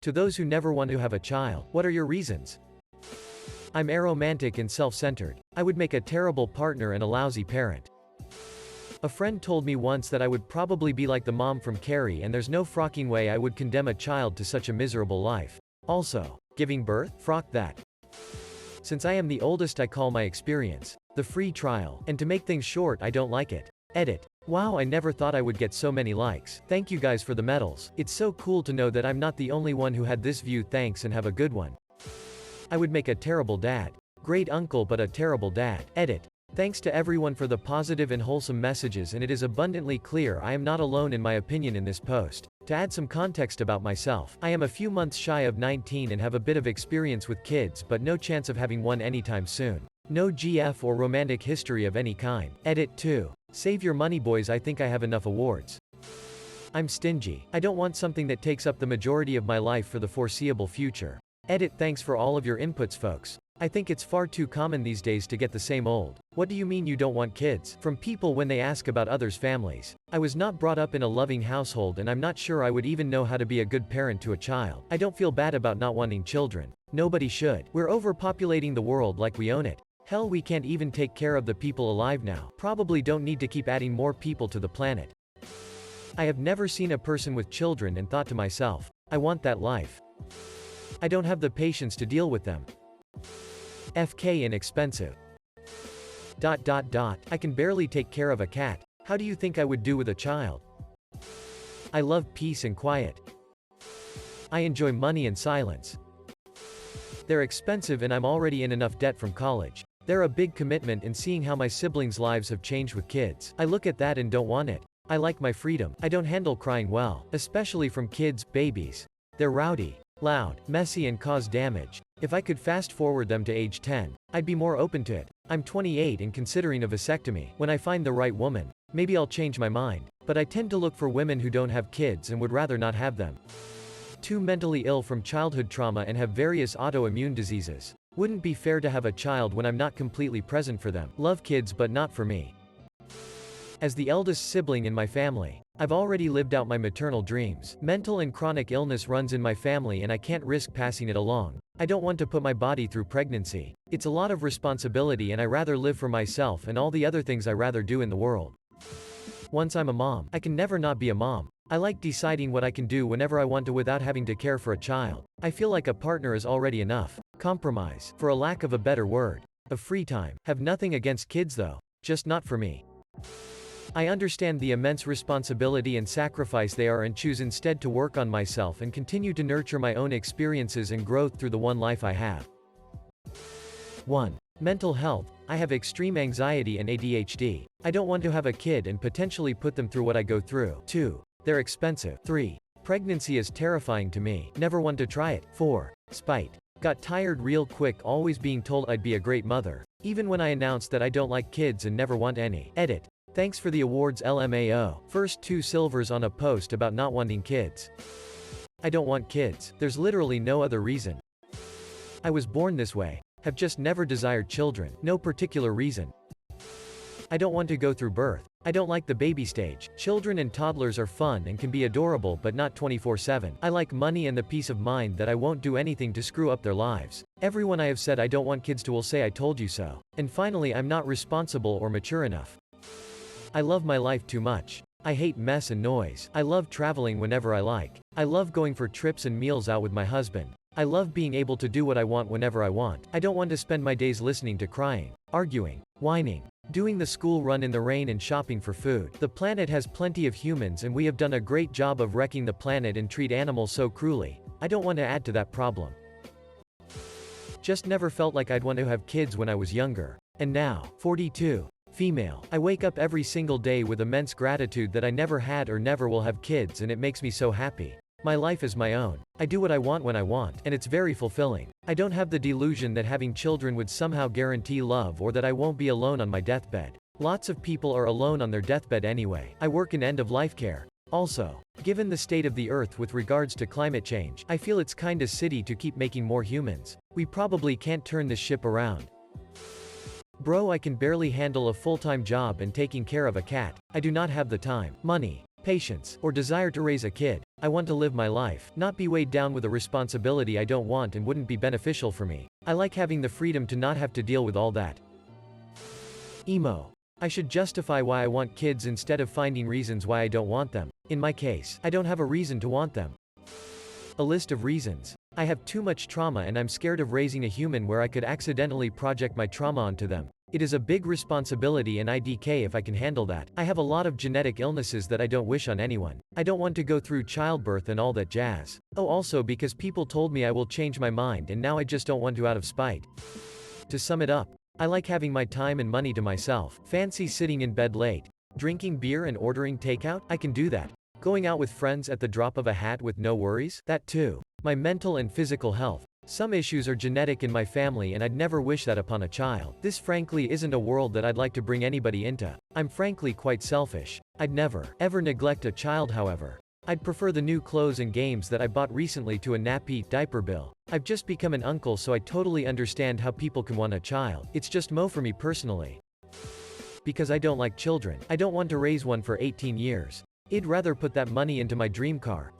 To those who never want to have a child, what are your reasons? I'm aromantic and self-centered. I would make a terrible partner and a lousy parent. A friend told me once that I would probably be like the mom from Carrie, and there's no frocking way I would condemn a child to such a miserable life. Also, giving birth? Frock that. Since I am the oldest, I call my experience the free trial, and to make things short, I don't like it. Edit. Wow, I never thought I would get so many likes. Thank you guys for the medals. It's so cool to know that I'm not the only one who had this view. Thanks and have a good one. I would make a terrible dad. Great uncle but a terrible dad. Edit. Thanks to everyone for the positive and wholesome messages, and it is abundantly clear I am not alone in my opinion in this post. To add some context about myself, I am a few months shy of 19 and have a bit of experience with kids but no chance of having one anytime soon. No GF or romantic history of any kind. Edit 2. Save your money boys, I think I have enough awards. I'm stingy. I don't want something that takes up the majority of my life for the foreseeable future. Edit. Thanks for all of your inputs folks. I think it's far too common these days to get the same old "What do you mean you don't want kids?" from people when they ask about others' families. I was not brought up in a loving household and I'm not sure I would even know how to be a good parent to a child. I don't feel bad about not wanting children. Nobody should. We're overpopulating the world like we own it. Hell, we can't even take care of the people alive now. Probably don't need to keep adding more people to the planet. I have never seen a person with children and thought to myself, I want that life. I don't have the patience to deal with them. FK inexpensive. I can barely take care of a cat. How do you think I would do with a child? I love peace and quiet. I enjoy money and silence. They're expensive and I'm already in enough debt from college. They're a big commitment, and seeing how my siblings' lives have changed with kids, I look at that and don't want it. I like my freedom. I don't handle crying well, especially from kids, babies. They're rowdy, loud, messy and cause damage. If I could fast forward them to age 10, I'd be more open to it. I'm 28 and considering a vasectomy. When I find the right woman, maybe I'll change my mind. But I tend to look for women who don't have kids and would rather not have them. Too mentally ill from childhood trauma and have various autoimmune diseases. Wouldn't be fair to have a child when I'm not completely present for them. Love kids but not for me. As the eldest sibling in my family, I've already lived out my maternal dreams. Mental and chronic illness runs in my family and I can't risk passing it along. I don't want to put my body through pregnancy. It's a lot of responsibility and I rather live for myself and all the other things I rather do in the world. Once I'm a mom, I can never not be a mom. I like deciding what I can do whenever I want to without having to care for a child. I feel like a partner is already enough. Compromise, for a lack of a better word. Of free time. Have nothing against kids though. Just not for me. I understand the immense responsibility and sacrifice they are and choose instead to work on myself and continue to nurture my own experiences and growth through the one life I have. 1. Mental health. I have extreme anxiety and ADHD. I don't want to have a kid and potentially put them through what I go through. 2. They're expensive. 3. Pregnancy is terrifying to me. Never want to try it. 4. Spite. Got tired real quick always being told I'd be a great mother. Even when I announced that I don't like kids and never want any. Edit. Thanks for the awards LMAO. First 2 silvers on a post about not wanting kids. I don't want kids. There's literally no other reason. I was born this way. Have just never desired children. No particular reason. I don't want to go through birth. I don't like the baby stage. Children and toddlers are fun and can be adorable but not 24/7. I like money and the peace of mind that I won't do anything to screw up their lives. Everyone I have said I don't want kids to will say I told you so. And finally, I'm not responsible or mature enough. I love my life too much. I hate mess and noise. I love traveling whenever I like. I love going for trips and meals out with my husband. I love being able to do what I want whenever I want. I don't want to spend my days listening to crying, arguing, whining, doing the school run in the rain and shopping for food. The planet has plenty of humans and we have done a great job of wrecking the planet and treat animals so cruelly. I don't want to add to that problem. Just never felt like I'd want to have kids when I was younger. And now, 42. Female. I wake up every single day with immense gratitude that I never had or never will have kids, and it makes me so happy. My life is my own. I do what I want when I want, and it's very fulfilling. I don't have the delusion that having children would somehow guarantee love or that I won't be alone on my deathbed. Lots of people are alone on their deathbed anyway. I work in end-of-life care. Also, given the state of the earth with regards to climate change, I feel it's kinda silly to keep making more humans. We probably can't turn this ship around. Bro, I can barely handle a full-time job and taking care of a cat. I do not have the time, money, patience, or desire to raise a kid. I want to live my life, not be weighed down with a responsibility I don't want and wouldn't be beneficial for me. I like having the freedom to not have to deal with all that. Emo. I should justify why I want kids instead of finding reasons why I don't want them. In my case, I don't have a reason to want them. A list of reasons. I have too much trauma and I'm scared of raising a human where I could accidentally project my trauma onto them. It is a big responsibility and IDK if I can handle that. I have a lot of genetic illnesses that I don't wish on anyone. I don't want to go through childbirth and all that jazz. Oh, also because people told me I will change my mind and now I just don't want to out of spite. To sum it up, I like having my time and money to myself. Fancy sitting in bed late, drinking beer and ordering takeout? I can do that. Going out with friends at the drop of a hat with no worries? That too. My mental and physical health. Some issues are genetic in my family and I'd never wish that upon a child. This frankly isn't a world that I'd like to bring anybody into. I'm frankly quite selfish. I'd never, ever neglect a child however. I'd prefer the new clothes and games that I bought recently to a nappy diaper bill. I've just become an uncle so I totally understand how people can want a child. It's just more for me personally. Because I don't like children. I don't want to raise one for 18 years. I'd rather put that money into my dream car.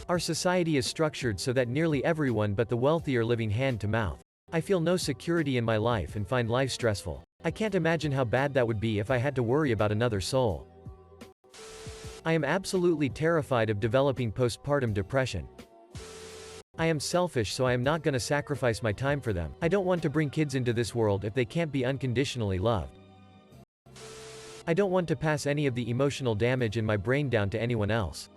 Our society is structured so that nearly everyone but the wealthy are living hand to mouth. I feel no security in my life and find life stressful. I can't imagine how bad that would be if I had to worry about another soul. I am absolutely terrified of developing postpartum depression. I am selfish so I am not gonna sacrifice my time for them. I don't want to bring kids into this world if they can't be unconditionally loved. I don't want to pass any of the emotional damage in my brain down to anyone else.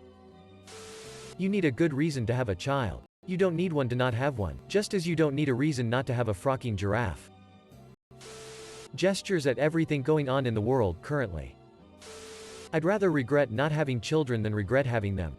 You need a good reason to have a child. You don't need one to not have one, just as you don't need a reason not to have a frocking giraffe. Gestures at everything going on in the world currently. I'd rather regret not having children than regret having them.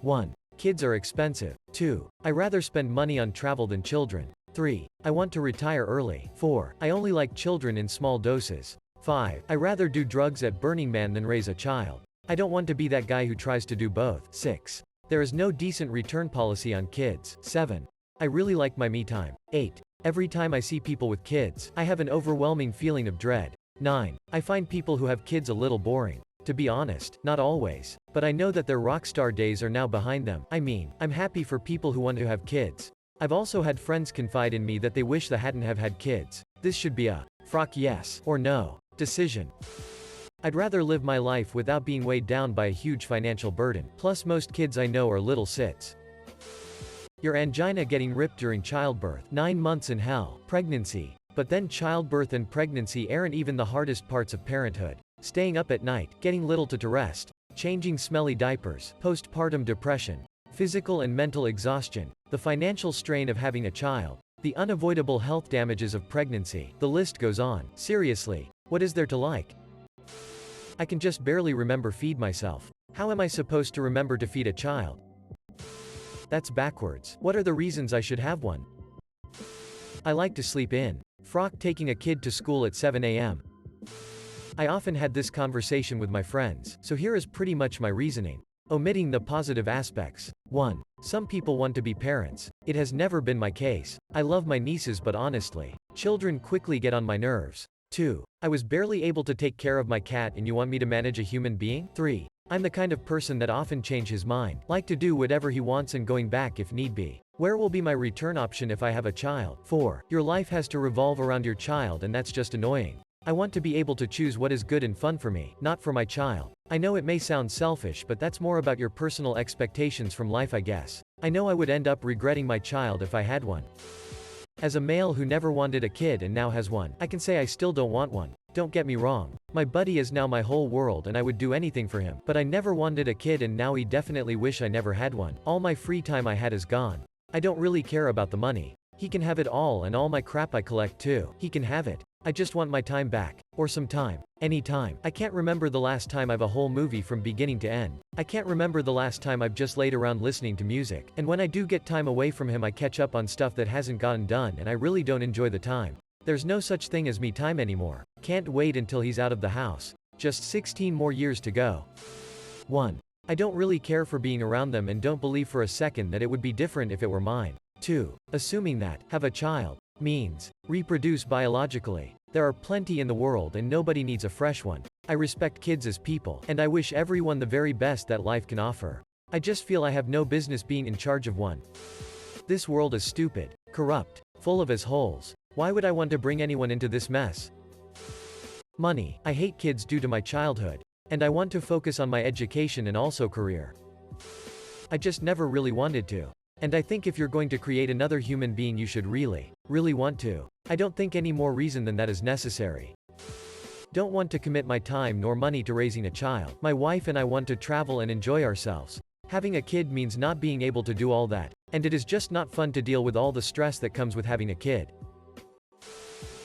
1. Kids are expensive. 2. I rather spend money on travel than children. 3. I want to retire early. 4. I only like children in small doses. 5. I rather do drugs at Burning Man than raise a child. I don't want to be that guy who tries to do both. 6. There is no decent return policy on kids. 7. I really like my me time. 8. Every time I see people with kids, I have an overwhelming feeling of dread. 9. I find people who have kids a little boring. To be honest, not always. But I know that their rockstar days are now behind them. I mean, I'm happy for people who want to have kids. I've also had friends confide in me that they wish they hadn't have had kids. This should be a frock yes or no decision. I'd rather live my life without being weighed down by a huge financial burden. Plus most kids I know are little sits. Your angina getting ripped during childbirth. 9 months in hell. Pregnancy. But then childbirth and pregnancy aren't even the hardest parts of parenthood. Staying up at night, getting little to rest, changing smelly diapers, postpartum depression, physical and mental exhaustion, the financial strain of having a child, the unavoidable health damages of pregnancy. The list goes on. Seriously, what is there to like? I can just barely remember feed myself. How am I supposed to remember to feed a child? That's backwards. What are the reasons I should have one? I like to sleep in. Frock taking a kid to school at 7 a.m. I often had this conversation with my friends, so here is pretty much my reasoning. Omitting the positive aspects. 1. Some people want to be parents. It has never been my case. I love my nieces but honestly, children quickly get on my nerves. 2. I was barely able to take care of my cat and you want me to manage a human being? 3. I'm the kind of person that often change his mind, like to do whatever he wants and going back if need be. Where will be my return option if I have a child? 4. Your life has to revolve around your child and that's just annoying. I want to be able to choose what is good and fun for me, not for my child. I know it may sound selfish but that's more about your personal expectations from life I guess. I know I would end up regretting my child if I had one. As a male who never wanted a kid and now has one, I can say I still don't want one. Don't get me wrong. My buddy is now my whole world and I would do anything for him. But I never wanted a kid and now I definitely wish I never had one. All my free time I had is gone. I don't really care about the money. He can have it all and all my crap I collect too. He can have it. I just want my time back. Or some time. Anytime. I can't remember the last time I've a whole movie from beginning to end. I can't remember the last time I've just laid around listening to music. And when I do get time away from him I catch up on stuff that hasn't gotten done and I really don't enjoy the time. There's no such thing as me time anymore. Can't wait until he's out of the house. Just 16 more years to go. 1. I don't really care for being around them and don't believe for a second that it would be different if it were mine. 2. Assuming that, have a child, means, reproduce biologically. There are plenty in the world and nobody needs a fresh one. I respect kids as people, and I wish everyone the very best that life can offer. I just feel I have no business being in charge of one. This world is stupid, corrupt, full of assholes. Why would I want to bring anyone into this mess? Money. I hate kids due to my childhood. And I want to focus on my education and also career. I just never really wanted to. And I think if you're going to create another human being you should really want to. I don't think any more reason than that is necessary. Don't want to commit my time nor money to raising a child. My wife and I want to travel and enjoy ourselves. Having a kid means not being able to do all that. And it is just not fun to deal with all the stress that comes with having a kid.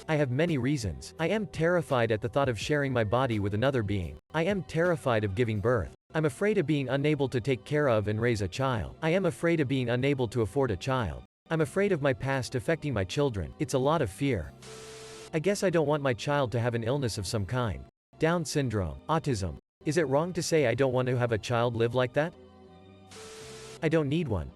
I have many reasons. I am terrified at the thought of sharing my body with another being. I am terrified of giving birth. I'm afraid of being unable to take care of and raise a child. I am afraid of being unable to afford a child. I'm afraid of my past affecting my children. It's a lot of fear. I guess I don't want my child to have an illness of some kind. Down syndrome, autism. Is it wrong to say I don't want to have a child live like that? I don't need one.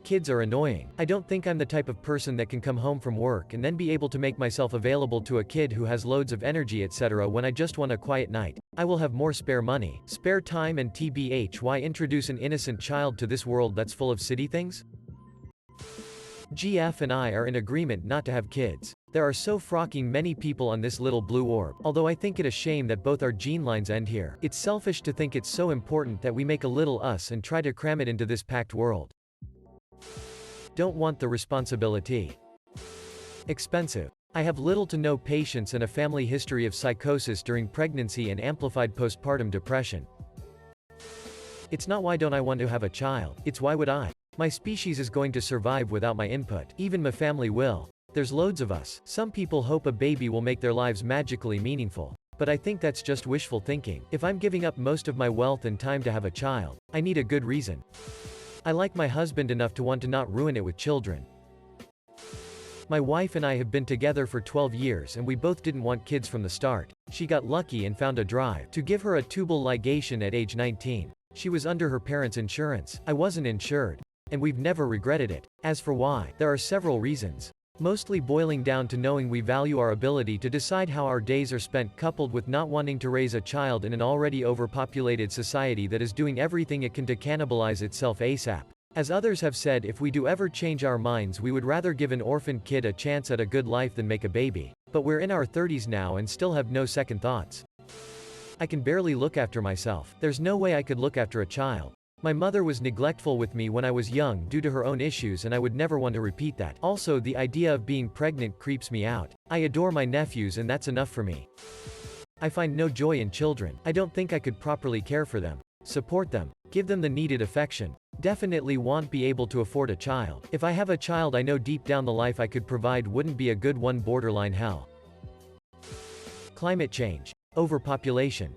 Kids are annoying. I don't think I'm the type of person that can come home from work and then be able to make myself available to a kid who has loads of energy etc. when I just want a quiet night. I will have more spare money, spare time and tbh why introduce an innocent child to this world that's full of city things? GF and I are in agreement not to have kids. There are so frocking many people on this little blue orb, although I think it a shame that both our gene lines end here. It's selfish to think it's so important that we make a little us and try to cram it into this packed world. Don't want the responsibility. Expensive. I have little to no patience and a family history of psychosis during pregnancy and amplified postpartum depression. It's not why don't I want to have a child, it's why would I? My species is going to survive without my input. Even my family will. There's loads of us. Some people hope a baby will make their lives magically meaningful. But I think that's just wishful thinking. If I'm giving up most of my wealth and time to have a child, I need a good reason. I like my husband enough to want to not ruin it with children. My wife and I have been together for 12 years and we both didn't want kids from the start. She got lucky and found a drive to give her a tubal ligation at age 19. She was under her parents' insurance. I wasn't insured. And we've never regretted it. As for why, there are several reasons. Mostly boiling down to knowing we value our ability to decide how our days are spent coupled with not wanting to raise a child in an already overpopulated society that is doing everything it can to cannibalize itself ASAP. As others have said, if we do ever change our minds we would rather give an orphaned kid a chance at a good life than make a baby. But we're in our 30s now and still have no second thoughts. I can barely look after myself. There's no way I could look after a child. My mother was neglectful with me when I was young due to her own issues and I would never want to repeat that. Also, the idea of being pregnant creeps me out. I adore my nephews and that's enough for me. I find no joy in children. I don't think I could properly care for them, support them, give them the needed affection. Definitely won't be able to afford a child. If I have a child I know deep down the life I could provide wouldn't be a good one, borderline hell. Climate change. Overpopulation.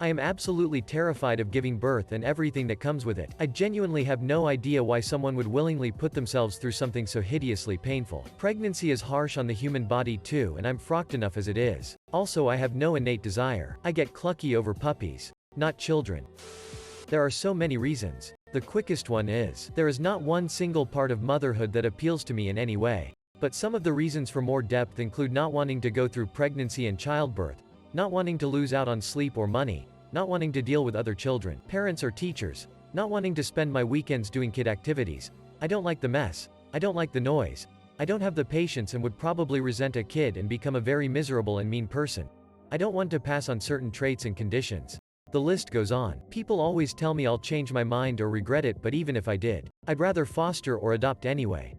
I am absolutely terrified of giving birth and everything that comes with it. I genuinely have no idea why someone would willingly put themselves through something so hideously painful. Pregnancy is harsh on the human body too and I'm frocked enough as it is. Also I have no innate desire. I get clucky over puppies, not children. There are so many reasons. The quickest one is, there is not one single part of motherhood that appeals to me in any way. But some of the reasons for more depth include not wanting to go through pregnancy and childbirth, not wanting to lose out on sleep or money, not wanting to deal with other children, parents or teachers, not wanting to spend my weekends doing kid activities. I don't like the mess. I don't like the noise. I don't have the patience and would probably resent a kid and become a very miserable and mean person. I don't want to pass on certain traits and conditions. The list goes on. People always tell me I'll change my mind or regret it, but even if I did, I'd rather foster or adopt anyway.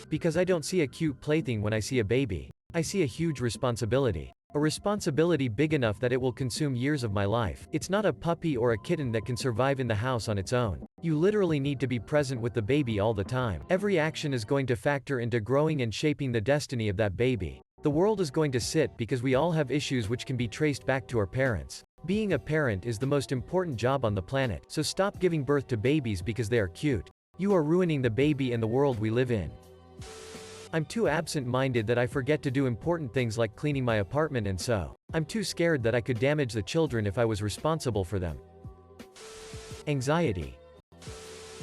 Because I don't see a cute plaything when I see a baby. I see a huge responsibility. A responsibility big enough that it will consume years of my life. It's not a puppy or a kitten that can survive in the house on its own. You literally need to be present with the baby all the time. Every action is going to factor into growing and shaping the destiny of that baby. The world is going to sit because we all have issues which can be traced back to our parents. Being a parent is the most important job on the planet, so stop giving birth to babies because they are cute. You are ruining the baby and the world we live in. I'm too absent-minded that I forget to do important things like cleaning my apartment and so. I'm too scared that I could damage the children if I was responsible for them. Anxiety.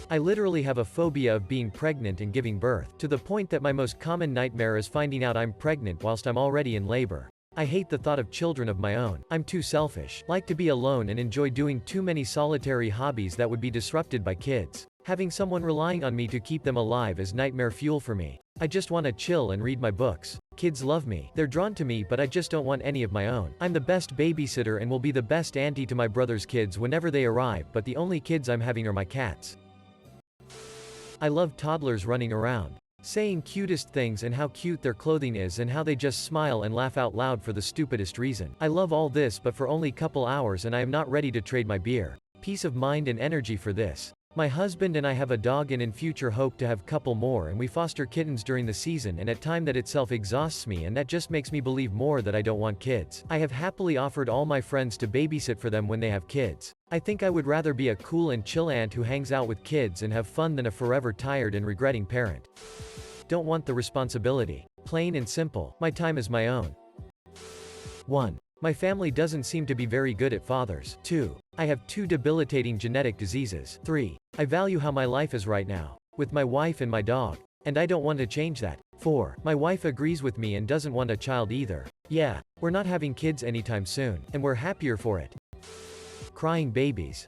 I literally have a phobia of being pregnant and giving birth, to the point that my most common nightmare is finding out I'm pregnant whilst I'm already in labor. I hate the thought of children of my own. I'm too selfish, like to be alone and enjoy doing too many solitary hobbies that would be disrupted by kids. Having someone relying on me to keep them alive is nightmare fuel for me. I just want to chill and read my books. Kids love me. They're drawn to me, but I just don't want any of my own. I'm the best babysitter and will be the best auntie to my brother's kids whenever they arrive, but the only kids I'm having are my cats. I love toddlers running around, saying cutest things and how cute their clothing is and how they just smile and laugh out loud for the stupidest reason. I love all this, but for only couple hours, and I am not ready to trade my beer, peace of mind and energy for this. My husband and I have a dog and in future hope to have couple more, and we foster kittens during the season, and at time that itself exhausts me, and that just makes me believe more that I don't want kids. I have happily offered all my friends to babysit for them when they have kids. I think I would rather be a cool and chill aunt who hangs out with kids and have fun than a forever tired and regretting parent. Don't want the responsibility. Plain and simple. My time is my own. 1. My family doesn't seem to be very good at fathers. 2. I have 2 debilitating genetic diseases. 3. I value how my life is right now, with my wife and my dog, and I don't want to change that. 4. My wife agrees with me and doesn't want a child either. Yeah, we're not having kids anytime soon, and we're happier for it. Crying babies.